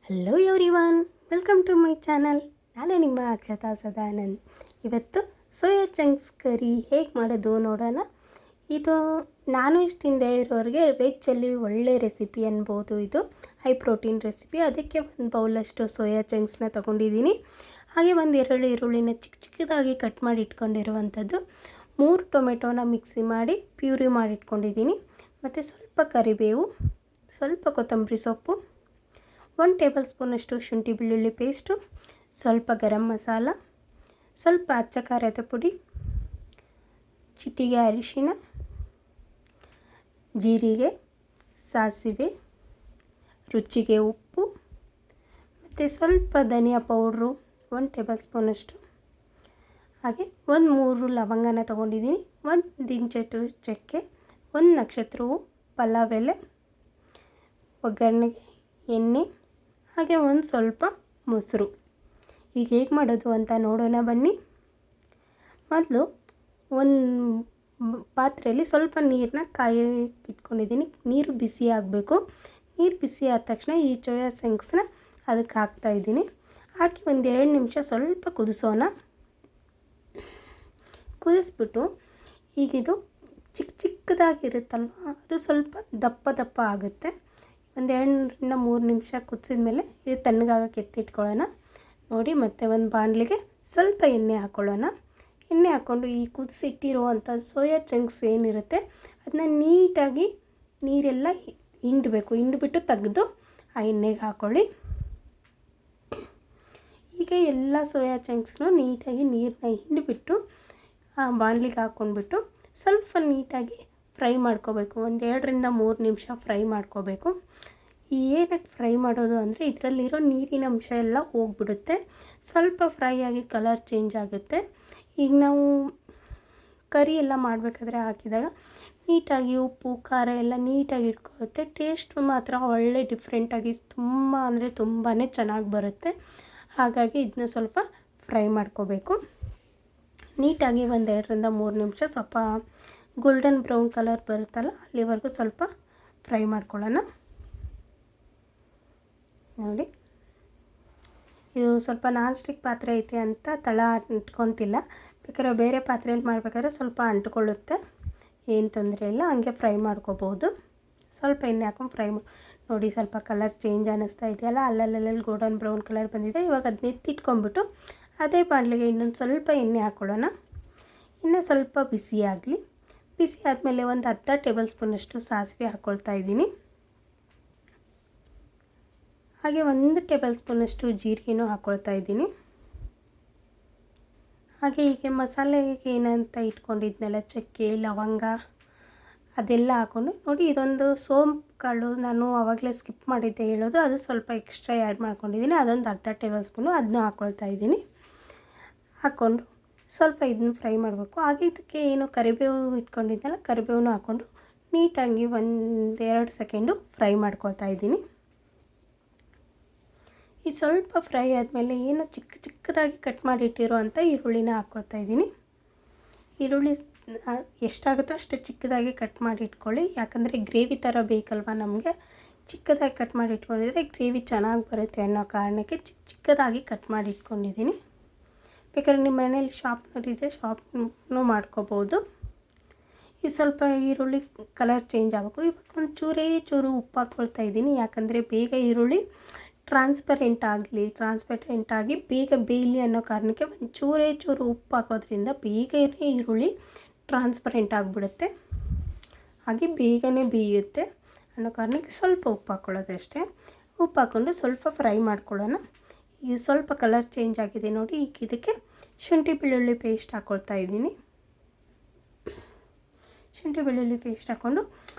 Hello everyone, welcome to my channel. ನಾನು ನಿಮ್ಮ ಅಕ್ಷತಾ ಸದಾನಂದ್. ಇವತ್ತು ಸೋಯಾ ಚಂಕ್ಸ್ ಕರಿ ಹೇಗೆ ಮಾಡೋದು ನೋಡೋಣ. ಇದು ನಾನ್ ವೆಜ್ ತಿಂದೇ ಇರೋರಿಗೆ ವೆಜ್ಜಲ್ಲಿ ಒಳ್ಳೆ ರೆಸಿಪಿ ಅನ್ಬೋದು. ಇದು ಹೈ ಪ್ರೋಟೀನ್ ರೆಸಿಪಿ. ಅದಕ್ಕೆ ಒಂದು ಬೌಲಷ್ಟು ಸೋಯಾ ಚಂಕ್ಸ್ನ ತೊಗೊಂಡಿದ್ದೀನಿ. ಹಾಗೆ ಒಂದು ಈರುಳ್ಳಿನ ಚಿಕ್ಕದಾಗಿ ಕಟ್ ಮಾಡಿ ಇಟ್ಕೊಂಡಿರುವಂಥದ್ದು, 3 ಟೊಮೆಟೊನ ಮಿಕ್ಸಿ ಮಾಡಿ ಪ್ಯೂರಿ ಮಾಡಿಟ್ಕೊಂಡಿದ್ದೀನಿ. ಮತ್ತು ಸ್ವಲ್ಪ ಕರಿಬೇವು, ಸ್ವಲ್ಪ ಕೊತ್ತಂಬರಿ ಸೊಪ್ಪು, 1 ಟೇಬಲ್ ಸ್ಪೂನಷ್ಟು ಶುಂಠಿ ಬೆಳ್ಳುಳ್ಳಿ ಪೇಸ್ಟು, ಸ್ವಲ್ಪ ಗರಂ ಮಸಾಲ, ಸ್ವಲ್ಪ ಅಚ್ಚ ಖಾರದ ಪುಡಿ, ಚಿಟಿಗೆ ಅರಿಶಿನ, ಜೀರಿಗೆ, ಸಾಸಿವೆ, ರುಚಿಗೆ ಉಪ್ಪು, ಮತ್ತು ಸ್ವಲ್ಪ ಧನಿಯಾ ಪೌಡ್ರು 1 ಟೇಬಲ್ ಸ್ಪೂನಷ್ಟು, ಹಾಗೆ 3 ಲವಂಗನ ತೊಗೊಂಡಿದ್ದೀನಿ, 1 ಇಂಚು ಚಕ್ಕೆ, 1 ನಕ್ಷತ್ರ ಹೂವು, ಪಲಾವ್ ಎಲೆ, ಒಗ್ಗರಣೆಗೆ ಎಣ್ಣೆ, ಹಾಗೆ ಒಂದು ಸ್ವಲ್ಪ ಮೊಸರು. ಈಗ ಹೇಗೆ ಮಾಡೋದು ಅಂತ ನೋಡೋಣ ಬನ್ನಿ. ಮೊದಲು ಒಂದು ಪಾತ್ರೆಯಲ್ಲಿ ಸ್ವಲ್ಪ ನೀರನ್ನ ಇಟ್ಕೊಂಡಿದ್ದೀನಿ. ನೀರು ಬಿಸಿ ಆಗಬೇಕು. ನೀರು ಬಿಸಿ ಆದ ತಕ್ಷಣ ಈ ಸೋಯಾ ಚಂಕ್ಸ್ನ ಅದಕ್ಕೆ ಹಾಕ್ತಾಯಿದ್ದೀನಿ. ಹಾಕಿ 1-2 ನಿಮಿಷ ಸ್ವಲ್ಪ ಕುದಿಸೋಣ. ಕುದಿಸ್ಬಿಟ್ಟು ಈಗಿದು ಚಿಕ್ಕದಾಗಿರುತ್ತಲ್ವ, ಅದು ಸ್ವಲ್ಪ ದಪ್ಪ ಆಗುತ್ತೆ. 2-3 ನಿಮಿಷ ಕುದಿಸಿದ ಮೇಲೆ ಇದು ತಣ್ಣಗಾಗಕ್ಕೆ ಎತ್ತಿಟ್ಕೊಳ್ಳೋಣ. ನೋಡಿ, ಮತ್ತೆ ಒಂದು ಬಾಣಲಿಗೆ ಸ್ವಲ್ಪ ಎಣ್ಣೆ ಹಾಕ್ಕೊಳ್ಳೋಣ. ಎಣ್ಣೆ ಹಾಕ್ಕೊಂಡು ಈ ಕುದಿಸಿಟ್ಟಿರುವಂಥ ಸೋಯಾ ಚಂಕ್ಸ್ ಏನಿರುತ್ತೆ ಅದನ್ನ ನೀಟಾಗಿ ನೀರೆಲ್ಲ ಹಿಂಡ್ಬಿಟ್ಟು ತೆಗೆದು ಆ ಎಣ್ಣೆಗೆ ಹಾಕ್ಕೊಳ್ಳಿ. ಈಗ ಎಲ್ಲ ಸೋಯಾ ಚಂಕ್ಸ್ನು ನೀಟಾಗಿ ನೀರನ್ನ ಹಿಂಡಿಬಿಟ್ಟು ಆ ಬಾಣಲಿಗೆ ಹಾಕ್ಕೊಂಡ್ಬಿಟ್ಟು ಸ್ವಲ್ಪ ನೀಟಾಗಿ ಫ್ರೈ ಮಾಡ್ಕೋಬೇಕು. 2-3 ನಿಮಿಷ ಫ್ರೈ ಮಾಡ್ಕೋಬೇಕು. ಏನಕ್ಕೆ ಫ್ರೈ ಮಾಡೋದು ಅಂದರೆ ಇದರಲ್ಲಿರೋ ನೀರಿನ ಅಂಶ ಎಲ್ಲ ಹೋಗ್ಬಿಡುತ್ತೆ. ಸ್ವಲ್ಪ ಫ್ರೈ ಆಗಿ ಕಲರ್ ಚೇಂಜ್ ಆಗುತ್ತೆ. ಈಗ ನಾವು ಕರಿ ಎಲ್ಲ ಮಾಡಬೇಕಾದ್ರೆ ಹಾಕಿದಾಗ ನೀಟಾಗಿ ಉಪ್ಪು ಖಾರ ಎಲ್ಲ ನೀಟಾಗಿ ಇಟ್ಕೊಳ್ಳುತ್ತೆ. ಟೇಸ್ಟ್ ಮಾತ್ರ ಒಳ್ಳೆ ಡಿಫ್ರೆಂಟಾಗಿ ತುಂಬಾ ಚೆನ್ನಾಗಿ ಬರುತ್ತೆ. ಹಾಗಾಗಿ ಇದನ್ನ ಸ್ವಲ್ಪ ಫ್ರೈ ಮಾಡ್ಕೋಬೇಕು. ನೀಟಾಗಿ 2-3 ನಿಮಿಷ ಸ್ವಲ್ಪ ಗೋಲ್ಡನ್ ಬ್ರೌನ್ ಕಲರ್ ಬರುತ್ತಲ್ಲ, ಅಲ್ಲಿವರೆಗೂ ಸ್ವಲ್ಪ ಫ್ರೈ ಮಾಡ್ಕೊಳ್ಳೋಣ. ನೋಡಿ, ಇದು ಸ್ವಲ್ಪ ನಾನ್ ಸ್ಟಿಕ್ ಪಾತ್ರೆ ಐತೆ ಅಂತ ತಳ ಅಂಟ್ಕೊತಿಲ್ಲ. ಬೇಕಾದ್ರೆ ಬೇರೆ ಪಾತ್ರೆಯಲ್ಲಿ ಮಾಡಬೇಕಾದ್ರೆ ಸ್ವಲ್ಪ ಅಂಟ್ಕೊಳ್ಳುತ್ತೆ, ಏನು ತೊಂದರೆ ಇಲ್ಲ. ಹಂಗೆ ಫ್ರೈ ಮಾಡ್ಕೋಬೋದು. ಸ್ವಲ್ಪ ಎಣ್ಣೆ ಹಾಕೊಂಡು ಫ್ರೈ ನೋಡಿ, ಸ್ವಲ್ಪ ಕಲರ್ ಚೇಂಜ್ ಅನ್ನಿಸ್ತಾ ಇದೆಯಲ್ಲ, ಅಲ್ಲಲ್ಲಿ ಗೋಲ್ಡನ್ ಬ್ರೌನ್ ಕಲರ್ ಬಂದಿದೆ. ಇವಾಗ ಅದನ್ನ ಎತ್ತಿಟ್ಕೊಂಡ್ಬಿಟ್ಟು ಅದೇ ಬಾಣಲಿಗೆ ಇನ್ನೊಂದು ಸ್ವಲ್ಪ ಎಣ್ಣೆ ಹಾಕ್ಕೊಳ್ಳೋಣ. ಇನ್ನೂ ಸ್ವಲ್ಪ ಬಿಸಿ ಆಗಲಿ. ಬಿಸಿ ಆದಮೇಲೆ ಒಂದು ಅರ್ಧ ಟೇಬಲ್ ಸ್ಪೂನಷ್ಟು ಸಾಸಿವೆ ಹಾಕ್ಕೊಳ್ತಾ ಇದ್ದೀನಿ. ಹಾಗೆ 1 ಟೇಬಲ್ ಸ್ಪೂನಷ್ಟು ಜೀರಿಗೆನೂ ಹಾಕ್ಕೊಳ್ತಾ ಇದ್ದೀನಿ. ಹಾಗೆ ಹೀಗೆ ಮಸಾಲೆಗೆ ಏನಂತ ಇಟ್ಕೊಂಡಿದ್ನಲ್ಲ, ಚಕ್ಕೆ ಲವಂಗ ಅದೆಲ್ಲ ಹಾಕ್ಕೊಂಡು ನೋಡಿ, ಇದೊಂದು ಸೋಂಪು ಕಾಳು ನಾನು ಆವಾಗಲೇ ಸ್ಕಿಪ್ ಮಾಡಿದ್ದೆ ಹೇಳೋದು, ಅದು ಸ್ವಲ್ಪ ಎಕ್ಸ್ಟ್ರಾ ಆ್ಯಡ್ ಮಾಡ್ಕೊಂಡಿದ್ದೀನಿ. ಅದೊಂದು ಅರ್ಧ ಟೇಬಲ್ ಸ್ಪೂನು ಅದನ್ನ ಹಾಕ್ಕೊಳ್ತಾ ಇದ್ದೀನಿ. ಹಾಕ್ಕೊಂಡು ಸ್ವಲ್ಪ ಇದನ್ನ ಫ್ರೈ ಮಾಡಬೇಕು. ಹಾಗೆ ಇದಕ್ಕೆ ಏನು ಕರಿಬೇವು ಇಟ್ಕೊಂಡಿದ್ದೆನಲ್ಲ, ಕರಿಬೇವನ್ನೂ ಹಾಕ್ಕೊಂಡು ನೀಟಾಗಿ 1-2 ಸೆಕೆಂಡು ಫ್ರೈ ಮಾಡ್ಕೊಳ್ತಾ ಇದ್ದೀನಿ. ಈ ಸ್ವಲ್ಪ ಫ್ರೈ ಆದಮೇಲೆ ಏನು ಚಿಕ್ಕದಾಗಿ ಕಟ್ ಮಾಡಿಟ್ಟಿರೋ ಅಂಥ ಈರುಳ್ಳಿನ ಹಾಕ್ಕೊಳ್ತಾ ಇದ್ದೀನಿ. ಈರುಳ್ಳಿ ಎಷ್ಟಾಗುತ್ತೋ ಅಷ್ಟು ಚಿಕ್ಕದಾಗಿ ಕಟ್ ಮಾಡಿ ಇಟ್ಕೊಳ್ಳಿ. ಯಾಕಂದರೆ ಗ್ರೇವಿ ಥರ ಬೇಕಲ್ವ ನಮಗೆ. ಚಿಕ್ಕದಾಗಿ ಕಟ್ ಮಾಡಿ ಇಟ್ಕೊಂಡಿದ್ರೆ ಗ್ರೇವಿ ಚೆನ್ನಾಗಿ ಬರುತ್ತೆ ಅನ್ನೋ ಕಾರಣಕ್ಕೆ ಚಿಕ್ಕದಾಗಿ ಕಟ್ ಮಾಡಿ ಇಟ್ಕೊಂಡಿದ್ದೀನಿ. ಬೇಕಾದ್ರೆ ನಿಮ್ಮ ಮನೇಲಿ ಶಾರ್ಪ್ನರ್ ಇದೆ, ಶಾರ್ಪ್ನೂ ಮಾಡ್ಕೋಬೋದು. ಈ ಸ್ವಲ್ಪ ಈರುಳ್ಳಿ ಕಲರ್ ಚೇಂಜ್ ಆಗಬೇಕು. ಇವಾಗ ಒಂದು ಚೂರು ಉಪ್ಪು ಹಾಕ್ಕೊಳ್ತಾ ಇದ್ದೀನಿ. ಯಾಕಂದರೆ ಬೇಗ ಈರುಳ್ಳಿ ಟ್ರಾನ್ಸ್ಪರೆಂಟ್ ಆಗಿ ಬೇಗ ಬೇಯಲಿ ಅನ್ನೋ ಕಾರಣಕ್ಕೆ ಒಂದು ಚೂರು ಉಪ್ಪು ಹಾಕೋದ್ರಿಂದ ಬೇಗನೆ ಈರುಳ್ಳಿ ಟ್ರಾನ್ಸ್ಪರೆಂಟ್ ಆಗಿಬಿಡುತ್ತೆ. ಹಾಗೆ ಬೇಗನೆ ಬೇಯುತ್ತೆ ಅನ್ನೋ ಕಾರಣಕ್ಕೆ ಸ್ವಲ್ಪ ಉಪ್ಪು ಹಾಕ್ಕೊಳ್ಳೋದು ಅಷ್ಟೇ. ಉಪ್ಪು ಹಾಕ್ಕೊಂಡು ಸ್ವಲ್ಪ ಫ್ರೈ ಮಾಡ್ಕೊಳ್ಳೋಣ. ಈಗ ಸ್ವಲ್ಪ ಕಲರ್ ಚೇಂಜ್ ಆಗಿದೆ ನೋಡಿ. ಈಗ ಇದಕ್ಕೆ ಶುಂಠಿ ಬೆಳ್ಳುಳ್ಳಿ ಪೇಸ್ಟ್ ಹಾಕ್ಕೊಳ್ತಾ ಇದ್ದೀನಿ. ಶುಂಠಿ ಬೆಳ್ಳುಳ್ಳಿ ಪೇಸ್ಟ್ ಹಾಕ್ಕೊಂಡು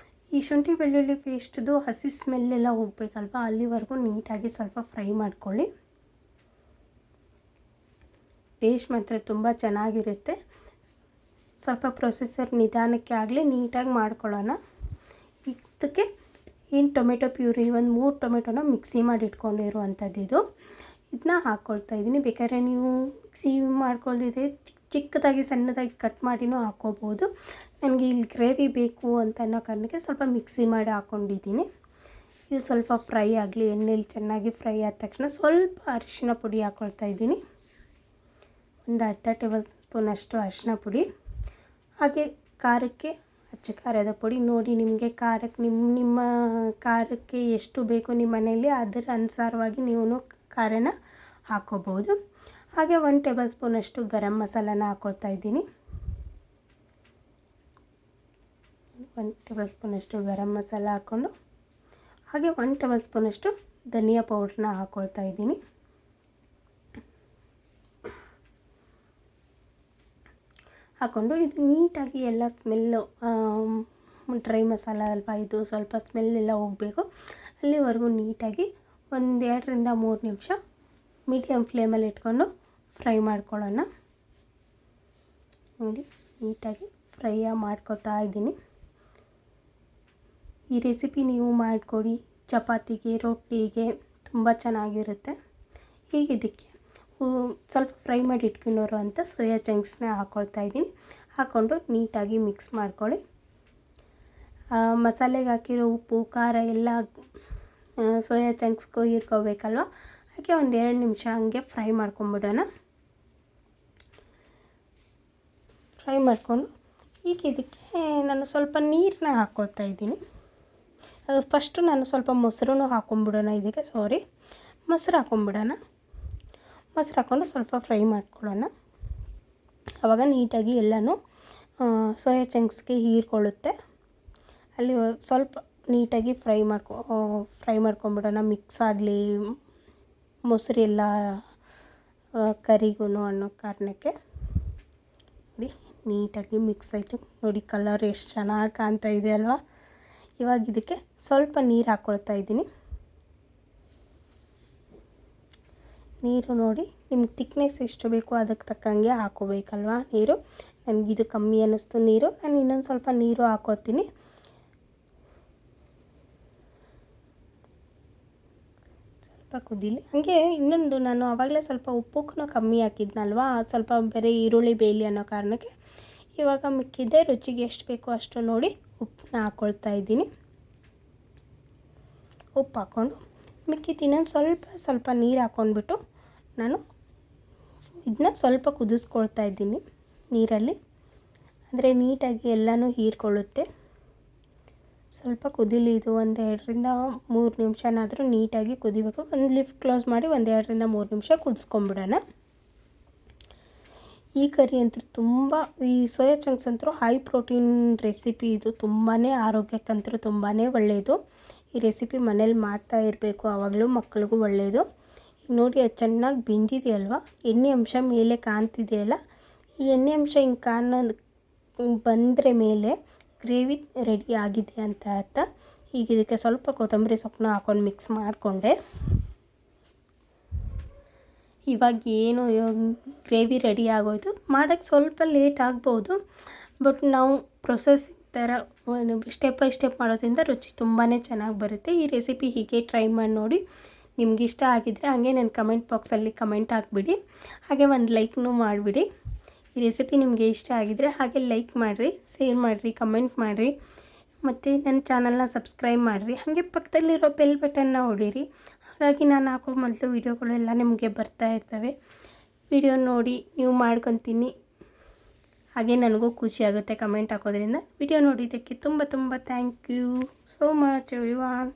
ಈ ಶುಂಠಿ ಬೆಳ್ಳುಳ್ಳಿ ಪೇಸ್ಟ್ದು ಹಸಿ ಸ್ಮೆಲ್ಲೆಲ್ಲ ಹೋಗಬೇಕಲ್ವ, ಅಲ್ಲಿವರೆಗೂ ನೀಟಾಗಿ ಸ್ವಲ್ಪ ಫ್ರೈ ಮಾಡ್ಕೊಳ್ಳಿ. ಟೇಸ್ಟ್ ಮಾತ್ರ ತುಂಬ ಚೆನ್ನಾಗಿರುತ್ತೆ. ಸ್ವಲ್ಪ ಪ್ರೊಸೆಸರ್ ನಿಧಾನಕ್ಕೆ ಆಗಲಿ, ನೀಟಾಗಿ ಮಾಡ್ಕೊಳ್ಳೋಣ. ಇದಕ್ಕೆ ಏನು ಟೊಮೆಟೊ ಪ್ಯೂರಿ, 3 ಟೊಮೆಟೊನ ಮಿಕ್ಸಿ ಮಾಡಿ ಇಟ್ಕೊಂಡಿರುವಂಥದ್ದು ಇದನ್ನ ಹಾಕ್ಕೊಳ್ತಾ ಇದ್ದೀನಿ. ಬೇಕಾದ್ರೆ ನೀವು ಮಿಕ್ಸಿ ಮಾಡ್ಕೊಳ್ದಿದೆ ಚಿಕ್ಕದಾಗಿ ಸಣ್ಣದಾಗಿ ಕಟ್ ಮಾಡಿನೂ ಹಾಕ್ಕೋಬೋದು. ನನಗೆ ಇಲ್ಲಿ ಗ್ರೇವಿ ಬೇಕು ಅಂತ ಅನ್ನೋ ಕಾರಣಕ್ಕೆ ಸ್ವಲ್ಪ ಮಿಕ್ಸಿ ಮಾಡಿ ಹಾಕ್ಕೊಂಡಿದ್ದೀನಿ. ಇದು ಸ್ವಲ್ಪ ಫ್ರೈ ಆಗಲಿ. ಎಣ್ಣೆಲಿ ಚೆನ್ನಾಗಿ ಫ್ರೈ ಆದ ತಕ್ಷಣ ಸ್ವಲ್ಪ ಅರಿಶಿನ ಪುಡಿ ಹಾಕ್ಕೊಳ್ತಾ ಇದ್ದೀನಿ. ಒಂದು ಅರ್ಧ ಟೇಬಲ್ ಸ್ಪೂನಷ್ಟು ಅರಿಶಿನ ಪುಡಿ. ಹಾಗೆ ಖಾರಕ್ಕೆ ಅಚ್ಚ ಖಾರದ ಪುಡಿ ನೋಡಿ, ನಿಮಗೆ ಖಾರಕ್ಕೆ ನಿಮ್ಮ ಖಾರಕ್ಕೆ ಎಷ್ಟು ಬೇಕು ನಿಮ್ಮ ಮನೆಯಲ್ಲಿ ಅದರ ಅನುಸಾರವಾಗಿ ನೀವು ಖಾರನ ಹಾಕ್ಕೋಬೋದು. ಹಾಗೆ 1 ಟೇಬಲ್ ಸ್ಪೂನಷ್ಟು ಗರಂ ಮಸಾಲಾನ ಹಾಕ್ಕೊಳ್ತಾ ಇದ್ದೀನಿ. 1 ಟೇಬಲ್ ಸ್ಪೂನಷ್ಟು ಗರಂ ಮಸಾಲ ಹಾಕ್ಕೊಂಡು ಹಾಗೆ 1 ಟೇಬಲ್ ಸ್ಪೂನಷ್ಟು ಧನಿಯಾ ಪೌಡ್ರನ್ನ ಹಾಕ್ಕೊಳ್ತಾ ಇದ್ದೀನಿ. ಹಾಕ್ಕೊಂಡು ಇದು ನೀಟಾಗಿ ಎಲ್ಲ ಸ್ಮೆಲ್ಲು, ಡ್ರೈ ಮಸಾಲ ಅಲ್ವಾ ಇದು, ಸ್ವಲ್ಪ ಸ್ಮೆಲ್ಲೆಲ್ಲ ಹೋಗಬೇಕು. ಅಲ್ಲಿವರೆಗೂ ನೀಟಾಗಿ 1-2 ರಿಂದ 3 ನಿಮಿಷ ಮೀಡಿಯಮ್ ಫ್ಲೇಮಲ್ಲಿ ಇಟ್ಕೊಂಡು ಫ್ರೈ ಮಾಡ್ಕೊಳ್ಳೋಣ. ನೋಡಿ, ನೀಟಾಗಿ ಫ್ರೈ ಮಾಡ್ಕೊತಾ ಇದ್ದೀನಿ. ಈ ರೆಸಿಪಿ ನೀವು ಮಾಡಿಕೊಡಿ, ಚಪಾತಿಗೆ, ರೊಟ್ಟಿಗೆ ತುಂಬ ಚೆನ್ನಾಗಿರುತ್ತೆ. ಈಗ ಇದಕ್ಕೆ ಸ್ವಲ್ಪ ಫ್ರೈ ಮಾಡಿ ಇಟ್ಕೊಂಡವರು ಅಂತ ಸೋಯಾ ಚಂಕ್ಸ್ನ ಹಾಕ್ಕೊಳ್ತಾ ಇದ್ದೀನಿ. ಹಾಕ್ಕೊಂಡು ನೀಟಾಗಿ ಮಿಕ್ಸ್ ಮಾಡ್ಕೊಳ್ಳಿ. ಮಸಾಲೆಗೆ ಹಾಕಿರೋ ಉಪ್ಪು ಖಾರ ಎಲ್ಲ ಸೋಯಾ ಚಂಕ್ಸ್ಗೂ ಹೀರ್ಕೋಬೇಕಲ್ವ, ಹಾಗೆ 1-2 ನಿಮಿಷ ಹಂಗೆ ಫ್ರೈ ಮಾಡ್ಕೊಂಬಿಡೋಣ. ಫ್ರೈ ಮಾಡಿಕೊಂಡು ಈಗ ಇದಕ್ಕೆ ನಾನು ಸ್ವಲ್ಪ ನೀರನ್ನ ಹಾಕ್ಕೊಳ್ತಾ ಇದ್ದೀನಿ. ಫಸ್ಟು ನಾನು ಸ್ವಲ್ಪ ಮೊಸರು ಹಾಕ್ಕೊಂಬಿಡೋಣ ಇದಕ್ಕೆ, ಮೊಸರು ಹಾಕ್ಕೊಂಬಿಡೋಣ. ಮೊಸರು ಹಾಕ್ಕೊಂಡು ಸ್ವಲ್ಪ ಫ್ರೈ ಮಾಡ್ಕೊಳ್ಳೋಣ. ಆವಾಗ ನೀಟಾಗಿ ಎಲ್ಲನೂ ಸೋಯಾ ಚಂಕ್ಸ್ಗೆ ಹೀರ್ಕೊಳ್ಳುತ್ತೆ. ಅಲ್ಲಿ ಸ್ವಲ್ಪ ನೀಟಾಗಿ ಫ್ರೈ ಮಾಡ್ಕೊಂಬಿಡೋಣ. ಮಿಕ್ಸ್ ಆಗಲಿ ಮೊಸರು ಎಲ್ಲ ಕರಿಗೂ ಅನ್ನೋ ಕಾರಣಕ್ಕೆ. ನೋಡಿ, ನೀಟಾಗಿ ಮಿಕ್ಸ್ ಆಯಿತು. ನೋಡಿ, ಕಲರ್ ಎಷ್ಟು ಚೆನ್ನಾಗಿ ಕಾಣ್ತಾ ಇದೆ ಅಲ್ವಾ. ಇವಾಗ ಇದಕ್ಕೆ ಸ್ವಲ್ಪ ನೀರು ಹಾಕ್ಕೊಳ್ತಾ ಇದ್ದೀನಿ. ನೀರು ನೋಡಿ, ನಿಮ್ಗೆ ತಿಕ್ನೆಸ್ ಎಷ್ಟು ಬೇಕೋ ಅದಕ್ಕೆ ತಕ್ಕಂಗೆ ಹಾಕ್ಕೋಬೇಕಲ್ವ ನೀರು. ನನಗಿದು ಕಮ್ಮಿ ಅನ್ನಿಸ್ತು ನೀರು, ನಾನು ಇನ್ನೊಂದು ಸ್ವಲ್ಪ ನೀರು ಹಾಕ್ಕೋತೀನಿ. ಸ್ವಲ್ಪ ಕುದೀಲಿ. ಹಾಗೆ ಇನ್ನೊಂದು, ನಾನು ಆವಾಗಲೇ ಸ್ವಲ್ಪ ಉಪ್ಪುಕ್ಕೂ ಕಮ್ಮಿ ಹಾಕಿದ್ನಲ್ವ, ಸ್ವಲ್ಪ ಬೇರೆ ಈರುಳ್ಳಿ ಬೇಯಲಿ ಅನ್ನೋ ಕಾರಣಕ್ಕೆ. ಇವಾಗ ಮಿಕ್ಕಿದ್ದೆ ರುಚಿಗೆ ಎಷ್ಟು ಬೇಕೋ ಅಷ್ಟು ನೋಡಿ ಉಪ್ಪನ್ನ ಹಾಕ್ಕೊಳ್ತಾ ಇದ್ದೀನಿ. ಉಪ್ಪು ಹಾಕ್ಕೊಂಡು ಮಿಕ್ಕಿದ್ದು ಇನ್ನೊಂದು ಸ್ವಲ್ಪ ನೀರು ಹಾಕ್ಕೊಂಡ್ಬಿಟ್ಟು ನಾನು ಇದನ್ನ ಸ್ವಲ್ಪ ಕುದಿಸ್ಕೊಳ್ತಾ ಇದ್ದೀನಿ ನೀರಲ್ಲಿ. ಅಂದರೆ ನೀಟಾಗಿ ಎಲ್ಲನೂ ಹೀರ್ಕೊಳ್ಳುತ್ತೆ. ಸ್ವಲ್ಪ ಕುದೀಲಿ ಇದು. 1-2 ರಿಂದ 3 ನಿಮಿಷನಾದರೂ ನೀಟಾಗಿ ಕುದಿಬೇಕು. ಒಂದು ಲಿಡ್ ಕ್ಲೋಸ್ ಮಾಡಿ 1-2 ರಿಂದ 3 ನಿಮಿಷ ಕುದಿಸ್ಕೊಂಬಿಡೋಣ. ಈ ಕರಿ ಅಂತೂ ತುಂಬ, ಈ ಸೋಯಾ ಚಂಕ್ಸ್ ಅಂತೂ ಹೈ ಪ್ರೋಟೀನ್ ರೆಸಿಪಿ ಇದು. ತುಂಬಾ ಆರೋಗ್ಯಕ್ಕಂತೂ ತುಂಬಾ ಒಳ್ಳೆಯದು. ಈ ರೆಸಿಪಿ ಮನೇಲಿ ಮಾಡ್ತಾ ಇರಬೇಕು, ಆವಾಗಲೂ ಮಕ್ಕಳಿಗೂ ಒಳ್ಳೆಯದು. ಈಗ ನೋಡಿ, ಅದು ಚೆನ್ನಾಗಿ ಬೆಂದಿದೆಯಲ್ವ, ಎಣ್ಣೆ ಅಂಶ ಮೇಲೆ ಕಾಣ್ತಿದೆಯಲ್ಲ, ಈ ಎಣ್ಣೆ ಅಂಶ ಹಿಂಗೆ ಬಂದರೆ ಮೇಲೆ ಗ್ರೇವಿ ರೆಡಿ ಆಗಿದೆ ಅಂತ ಅರ್ಥ. ಈಗ ಇದಕ್ಕೆ ಸ್ವಲ್ಪ ಕೊತ್ತಂಬರಿ ಸೊಪ್ಪನ್ನ ಹಾಕ್ಕೊಂಡು ಮಿಕ್ಸ್ ಮಾಡಿಕೊಂಡೆ. ಇವಾಗ ಏನು ಗ್ರೇವಿ ರೆಡಿ ಆಗೋಯ್ತು. ಮಾಡೋಕ್ಕೆ ಸ್ವಲ್ಪ ಲೇಟ್ ಆಗ್ಬೋದು, ಬಟ್ ನಾವು ಪ್ರೊಸೆಸಿಂಗ್ ಥರ ಸ್ಟೆಪ್ ಬೈ ಸ್ಟೆಪ್ ಮಾಡೋದ್ರಿಂದ ರುಚಿ ತುಂಬಾ ಚೆನ್ನಾಗಿ ಬರುತ್ತೆ. ಈ ರೆಸಿಪಿ ಹೀಗೆ ಟ್ರೈ ಮಾಡಿ ನೋಡಿ. ನಿಮ್ಗೆ ಇಷ್ಟ ಆಗಿದ್ದರೆ ಹಾಗೆ ನನ್ನ ಕಮೆಂಟ್ ಬಾಕ್ಸಲ್ಲಿ ಕಮೆಂಟ್ ಹಾಕ್ಬಿಡಿ. ಹಾಗೆ ಒಂದು ಲೈಕ್ನೂ ಮಾಡಿಬಿಡಿ. ಈ ರೆಸಿಪಿ ನಿಮಗೆ ಇಷ್ಟ ಆಗಿದ್ದರೆ ಹಾಗೆ ಲೈಕ್ ಮಾಡಿರಿ, ಶೇರ್ ಮಾಡಿರಿ, ಕಮೆಂಟ್ ಮಾಡಿರಿ, ಮತ್ತು ನನ್ನ ಚಾನಲ್ನ ಸಬ್ಸ್ಕ್ರೈಬ್ ಮಾಡಿರಿ. ಹಾಗೆ ಪಕ್ಕದಲ್ಲಿರೋ ಬೆಲ್ ಬಟನ್ನ ಹೊಡೀರಿ. ಹಾಗಾಗಿ ನಾನು ಹಾಕೋ ಮೊದಲು ವೀಡಿಯೋಗಳೆಲ್ಲ ನಿಮಗೆ ಬರ್ತಾ ಇರ್ತವೆ. ವಿಡಿಯೋ ನೋಡಿ ನೀವು ಮಾಡ್ಕೊತೀನಿ. ಹಾಗೆ ನನಗೂ ಖುಷಿ ಆಗುತ್ತೆ ಕಮೆಂಟ್ ಹಾಕೋದ್ರಿಂದ. ವಿಡಿಯೋ ನೋಡಿದ್ದಕ್ಕೆ ತುಂಬ thank you so much everyone.